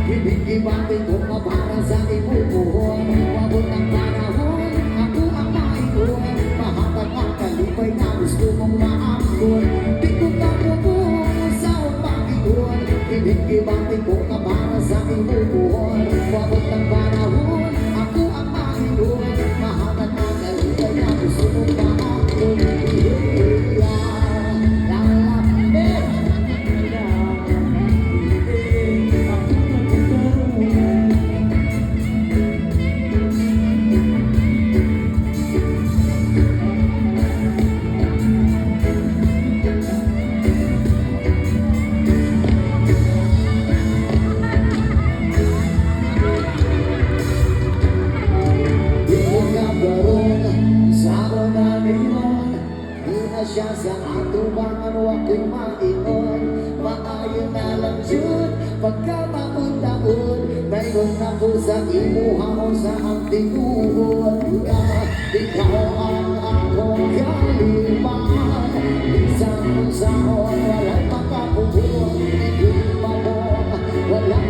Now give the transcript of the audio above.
Ibigay ko na para sa ibubuhon. Pabot ng panahon, ako ang maiwan. Mahatag ang kalipay na gusto mong maangkon. Di ko kapubuhon sa pag-iwan. Ibigay ko na para sa ibubuhon. Pabot ng panahon, ako ang maiwan. Mahatag ang kalipay na gusto mong maangkon. Siya sa atubangan ako'y maingon. Maayon na lang yun pagkamaon-taon. Mayroon ako sa imuhaon sa ang tinuod. Ikaw ang akong kaliman. Isang saon wala'y makapuhon.